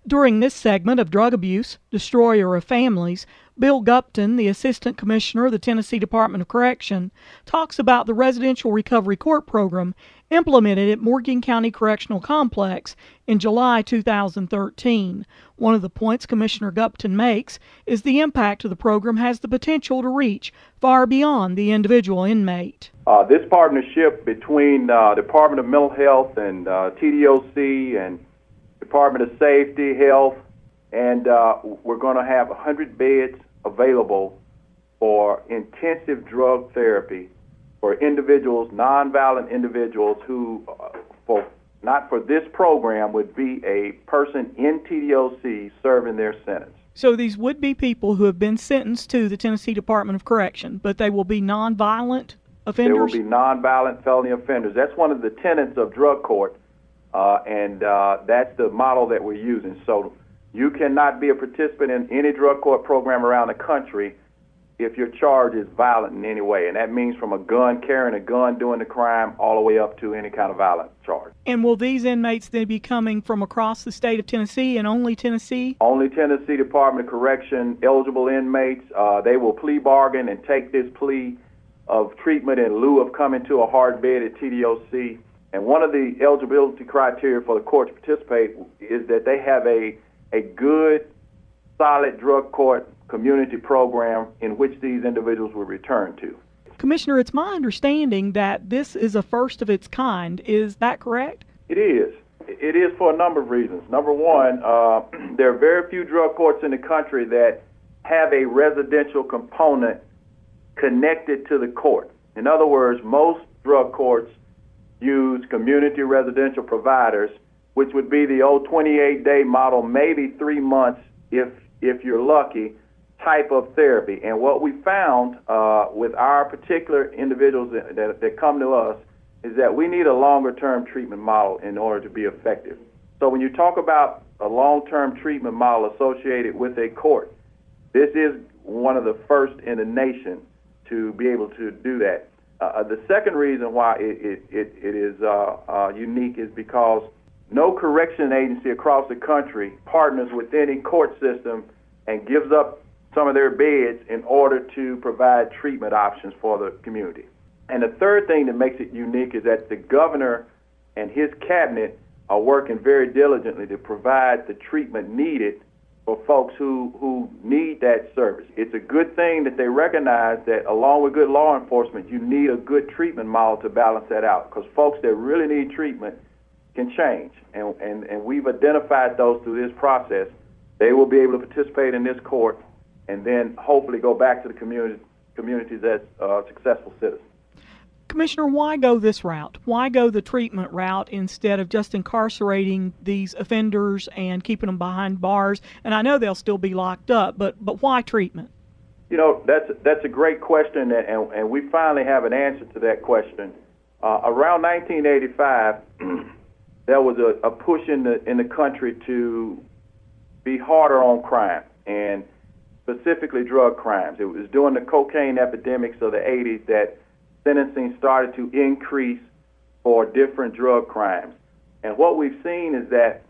During this segment of Drug Abuse, Destroyer of Families, Bill Gupton, the Assistant Commissioner of the Tennessee Department of Correction, talks about the Residential Recovery Court Program implemented at Morgan County Correctional Complex in July 2013. One of the points Commissioner Gupton makes is the impact of the program has the potential to reach far beyond the individual inmate. This partnership between Department of Mental Health and TDOC and Department of Safety, Health, and we're going to have 100 beds available for intensive drug therapy for individuals, nonviolent individuals who, not for this program, would be a person in TDOC serving their sentence. So these would be people who have been sentenced to the Tennessee Department of Correction, but they will be nonviolent offenders? They will be nonviolent felony offenders. That's one of the tenets of drug court. And that's the model that we're using. So you cannot be a participant in any drug court program around the country if your charge is violent in any way. And that means from a gun, carrying a gun, doing the crime, all the way up to any kind of violent charge. And will these inmates then be coming from across the state of Tennessee and only Tennessee? Only Tennessee Department of Correction eligible inmates. They will plea bargain and take this plea of treatment in lieu of coming to a hard bed at TDOC. And one of the eligibility criteria for the court to participate is that they have a good, solid drug court community program in which these individuals will return to. Commissioner, it's my understanding that this is a first of its kind. Is that correct? It is. It is for a number of reasons. Number one, there are very few drug courts in the country that have a residential component connected to the court. In other words, most drug courts use community residential providers, which would be the old 28-day model, maybe 3 months if you're lucky, type of therapy. And what we found with our particular individuals that come to us is that we need a longer-term treatment model in order to be effective. So when you talk about a long-term treatment model associated with a court, this is one of the first in the nation to be able to do that. The second reason why it is unique is because no correction agency across the country partners with any court system and gives up some of their beds in order to provide treatment options for the community. And the third thing that makes it unique is that the governor and his cabinet are working very diligently to provide the treatment needed for folks who need that service. It's a good thing that they recognize that along with good law enforcement, you need a good treatment model to balance that out, because folks that really need treatment can change. And we've identified those through this process. They will be able to participate in this court and then hopefully go back to the communities as successful citizens. Commissioner, why go this route? Why go the treatment route instead of just incarcerating these offenders and keeping them behind bars? And I know they'll still be locked up, but why treatment? You know, that's a great question, and we finally have an answer to that question. Around 1985, there was a push in the country to be harder on crime, and specifically drug crimes. It was during the cocaine epidemics of the 80s that sentencing started to increase for different drug crimes. And what we've seen is that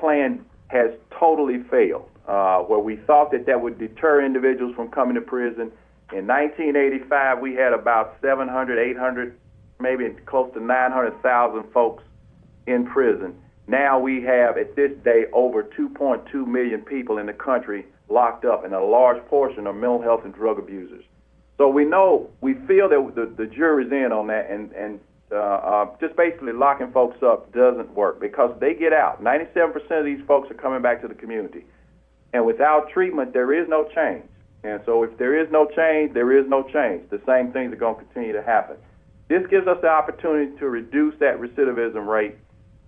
plan has totally failed, where we thought that would deter individuals from coming to prison. In 1985, we had about 700, 800, maybe close to 900,000 folks in prison. Now we have, at this day, over 2.2 million people in the country locked up, and a large portion are mental health and drug abusers. So we feel that the jury's in on that, and just basically locking folks up doesn't work, because they get out. 97% of these folks are coming back to the community. And without treatment, there is no change. And so if there is no change, there is no change. The same things are going to continue to happen. This gives us the opportunity to reduce that recidivism rate.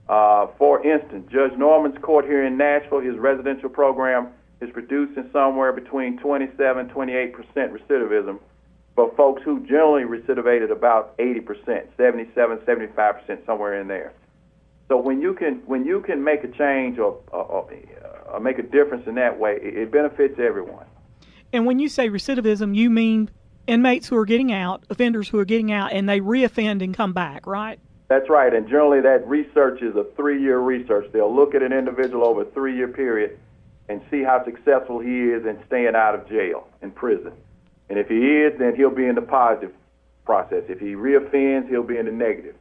For instance, Judge Norman's court here in Nashville, his residential program is producing somewhere between 27, 28% recidivism for folks who generally recidivated about 80%, 77, 75%, somewhere in there. So when you can make a change or make a difference in that way, it benefits everyone. And when you say recidivism, you mean inmates who are getting out, offenders who are getting out, and they reoffend and come back, right? That's right, and generally that research is a 3-year research. They'll look at an individual over a 3-year period and see how successful he is in staying out of jail, in prison. And if he is, then he'll be in the positive process. If he reoffends, he'll be in the negative.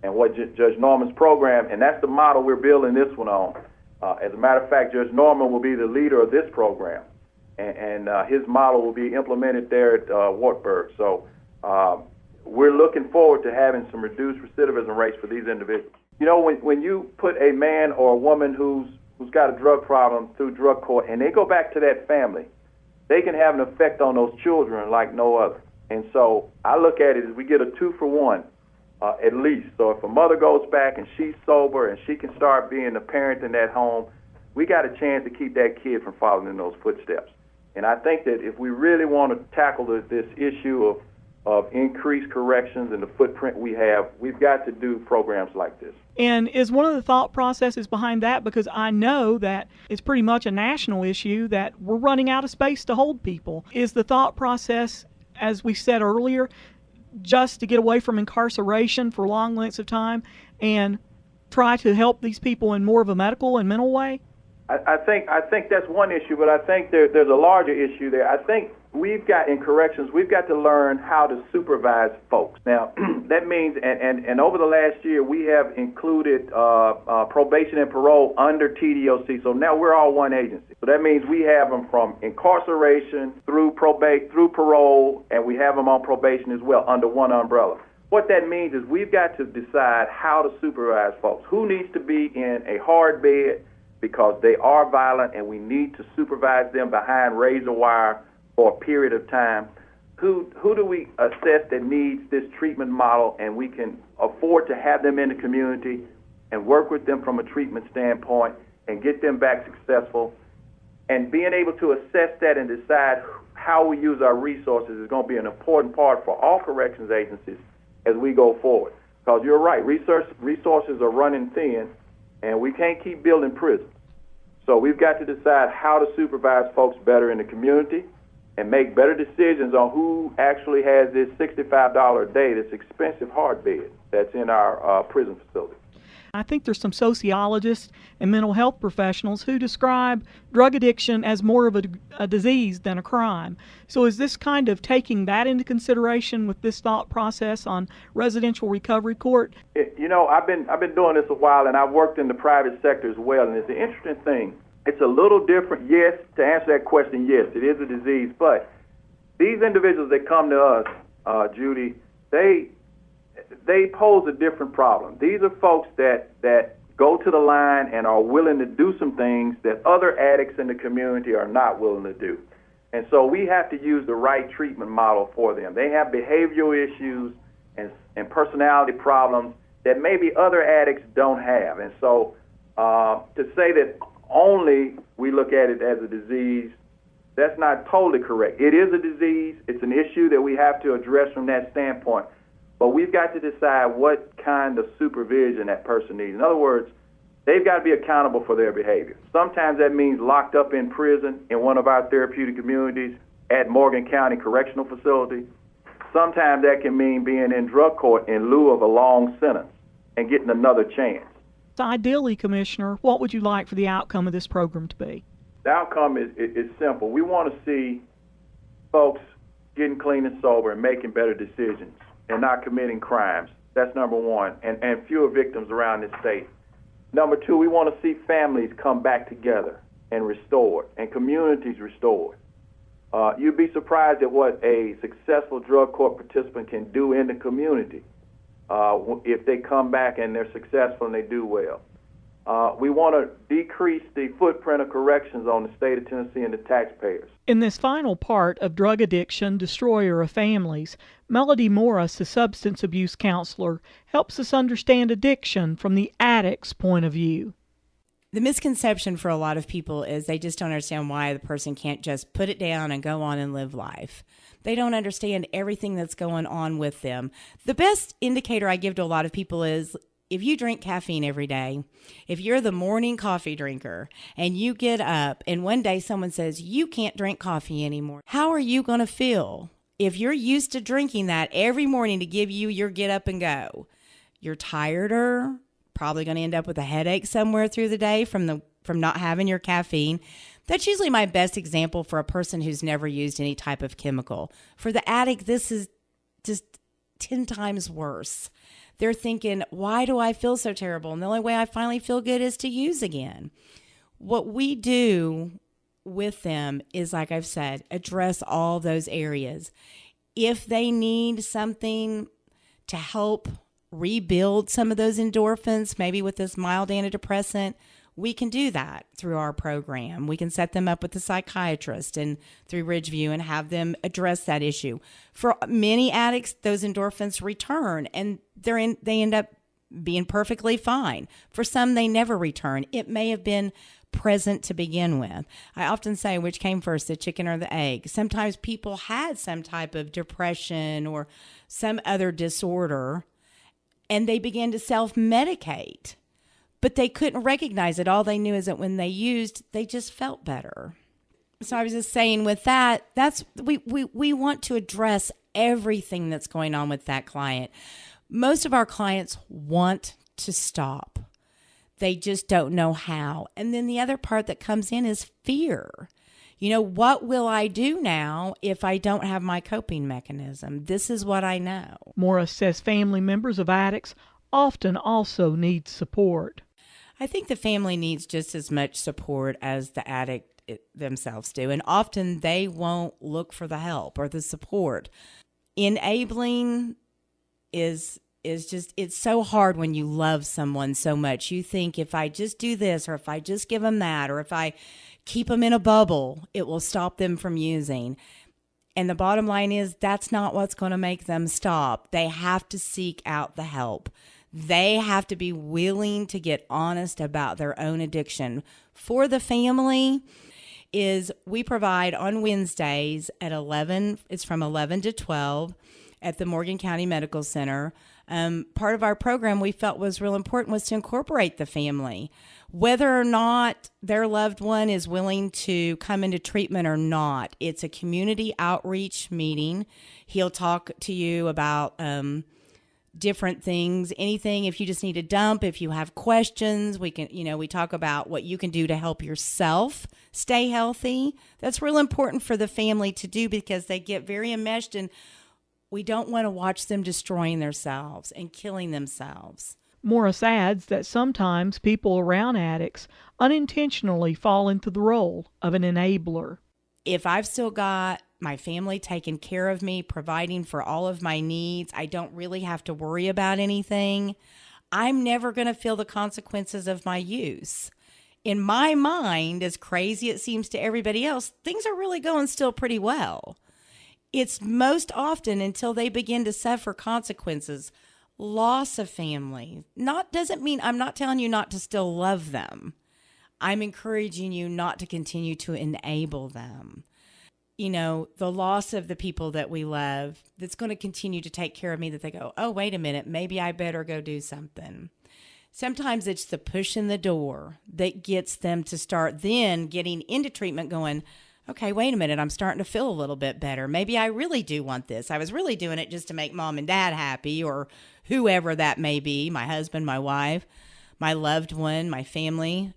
And what Judge Norman's program, and that's the model we're building this one on. As a matter of fact, Judge Norman will be the leader of this program, and his model will be implemented there at Wartburg. So we're looking forward to having some reduced recidivism rates for these individuals. You know, when you put a man or a woman who's got a drug problem through drug court and they go back to that family, they can have an effect on those children like no other. And so I look at it as we get a 2-for-1 at least. So if a mother goes back and she's sober and she can start being a parent in that home, we got a chance to keep that kid from following in those footsteps. And I think that if we really want to tackle this issue of increased corrections and the footprint we have, we've got to do programs like this. And is one of the thought processes behind that, because I know that it's pretty much a national issue that we're running out of space to hold people, is the thought process, as we said earlier, just to get away from incarceration for long lengths of time and try to help these people in more of a medical and mental way? I think that's one issue, but I think there's a larger issue there. I think we've got to learn how to supervise folks. Now, that means, and over the last year, we have included probation and parole under TDOC. So now we're all one agency. So that means we have them from incarceration through parole, and we have them on probation as well under one umbrella. What that means is we've got to decide how to supervise folks. Who needs to be in a hard bed because they are violent, and we need to supervise them behind razor wire for a period of time? Who do we assess that needs this treatment model, and we can afford to have them in the community and work with them from a treatment standpoint and get them back successful? And being able to assess that and decide how we use our resources is going to be an important part for all corrections agencies as we go forward. Because you're right, resources are running thin, and we can't keep building prisons. So we've got to decide how to supervise folks better in the community and make better decisions on who actually has this $65 a day, this expensive hard bed that's in our prison facility. I think there's some sociologists and mental health professionals who describe drug addiction as more of a disease than a crime. So is this kind of taking that into consideration with this thought process on residential recovery court? You know, I've been doing this a while, and I've worked in the private sector as well, and it's an interesting thing. It's a little different. Yes, to answer that question, yes, it is a disease, but these individuals that come to us, Judy, they pose a different problem. These are folks that go to the line and are willing to do some things that other addicts in the community are not willing to do. And so we have to use the right treatment model for them. They have behavioral issues and personality problems that maybe other addicts don't have. And so to say that only we look at it as a disease, that's not totally correct. It is a disease. It's an issue that we have to address from that standpoint. But we've got to decide what kind of supervision that person needs. In other words, they've got to be accountable for their behavior. Sometimes that means locked up in prison in one of our therapeutic communities at Morgan County Correctional Facility. Sometimes that can mean being in drug court in lieu of a long sentence and getting another chance. So ideally, Commissioner, what would you like for the outcome of this program to be? The outcome is simple. We want to see folks getting clean and sober and making better decisions and not committing crimes. That's number one, and fewer victims around this state. Number two, we want to see families come back together and restored, and communities restored. You'd be surprised at what a successful drug court participant can do in the community if they come back and they're successful and they do well. We want to decrease the footprint of corrections on the state of Tennessee and the taxpayers. In this final part of Drug Addiction, Destroyer of Families, Melody Morris, a substance abuse counselor, helps us understand addiction from the addict's point of view. The misconception for a lot of people is they just don't understand why the person can't just put it down and go on and live life. They don't understand everything that's going on with them. The best indicator I give to a lot of people is if you drink caffeine every day, if you're the morning coffee drinker and you get up and one day someone says you can't drink coffee anymore, how are you going to feel? If you're used to drinking that every morning to give you your get up and go, You're tireder, probably going to end up with a headache somewhere through the day from not having your caffeine. That's usually my best example for a person who's never used any type of chemical. For the addict, this is just 10 times worse. They're thinking, why do I feel so terrible? And the only way I finally feel good is to use again. What we do with them is, like I've said, address all those areas. If they need something to help rebuild some of those endorphins, maybe with this mild antidepressant, we can do that through our program. We can set them up with a psychiatrist and through Ridgeview and have them address that issue. For many addicts, those endorphins return and they end up being perfectly fine. For some, they never return. It may have been present to begin with. I often say, which came first, the chicken or the egg? Sometimes people had some type of depression or some other disorder, and they began to self-medicate. But they couldn't recognize it. All they knew is that when they used, they just felt better. So I was just saying with that, we want to address everything that's going on with that client. Most of our clients want to stop. They just don't know how. And then the other part that comes in is fear. What will I do now if I don't have my coping mechanism? This is what I know. Morris says family members of addicts often also need support. I think the family needs just as much support as the addict themselves do. And often they won't look for the help or the support. Enabling is just, it's so hard when you love someone so much. You think if I just do this, or if I just give them that, or if I keep them in a bubble, it will stop them from using. And the bottom line is that's not what's going to make them stop. They have to seek out the help. They have to be willing to get honest about their own addiction. For the family, we provide on Wednesdays at 11, it's from 11 to 12 at the Morgan County Medical Center. Part of our program we felt was real important was to incorporate the family. Whether or not their loved one is willing to come into treatment or not, it's a community outreach meeting. He'll talk to you about different things, anything. If you just need a dump, if you have questions, we talk about what you can do to help yourself stay healthy. That's real important for the family to do because they get very enmeshed, and we don't want to watch them destroying themselves and killing themselves. Morris adds that sometimes people around addicts unintentionally fall into the role of an enabler. If I've still got my family taking care of me, providing for all of my needs, I don't really have to worry about anything. I'm never going to feel the consequences of my use. In my mind, as crazy it seems to everybody else, things are really going still pretty well. It's most often until they begin to suffer consequences, loss of family. Doesn't mean I'm not telling you not to still love them. I'm encouraging you not to continue to enable them. The loss of the people that we love that's going to continue to take care of me, that they go, oh, wait a minute, maybe I better go do something. Sometimes it's the push in the door that gets them to start then getting into treatment going, okay, wait a minute, I'm starting to feel a little bit better. Maybe I really do want this. I was really doing it just to make mom and dad happy, or whoever that may be, my husband, my wife, my loved one, my family.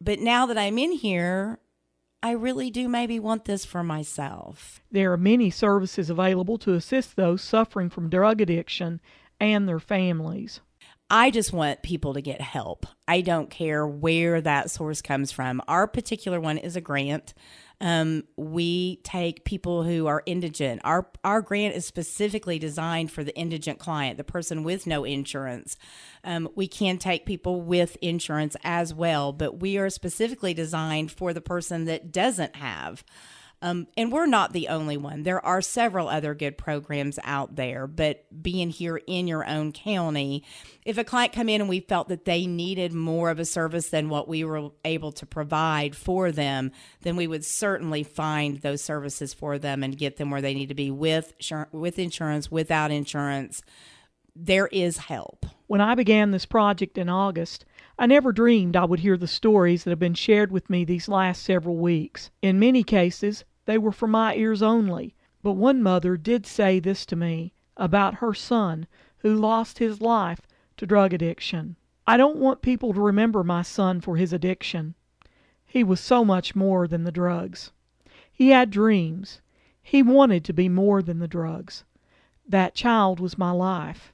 But now that I'm in here, I really do maybe want this for myself. There are many services available to assist those suffering from drug addiction and their families. I just want people to get help. I don't care where that source comes from. Our particular one is a grant. We take people who are indigent. Our grant is specifically designed for the indigent client, the person with no insurance. We can take people with insurance as well, but we are specifically designed for the person that doesn't have. And we're not the only one. There are several other good programs out there, but being here in your own county, if a client come in and we felt that they needed more of a service than what we were able to provide for them, then we would certainly find those services for them and get them where they need to be with insurance, without insurance. There is help. When I began this project in August, I never dreamed I would hear the stories that have been shared with me these last several weeks. In many cases, they were for my ears only, but one mother did say this to me about her son who lost his life to drug addiction. I don't want people to remember my son for his addiction. He was so much more than the drugs. He had dreams. He wanted to be more than the drugs. That child was my life.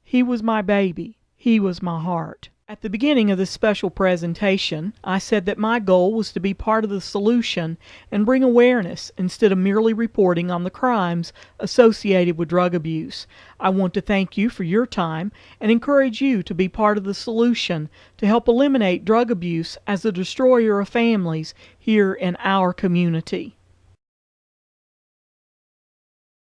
He was my baby. He was my heart. At the beginning of this special presentation, I said that my goal was to be part of the solution and bring awareness instead of merely reporting on the crimes associated with drug abuse. I want to thank you for your time and encourage you to be part of the solution to help eliminate drug abuse as a destroyer of families here in our community.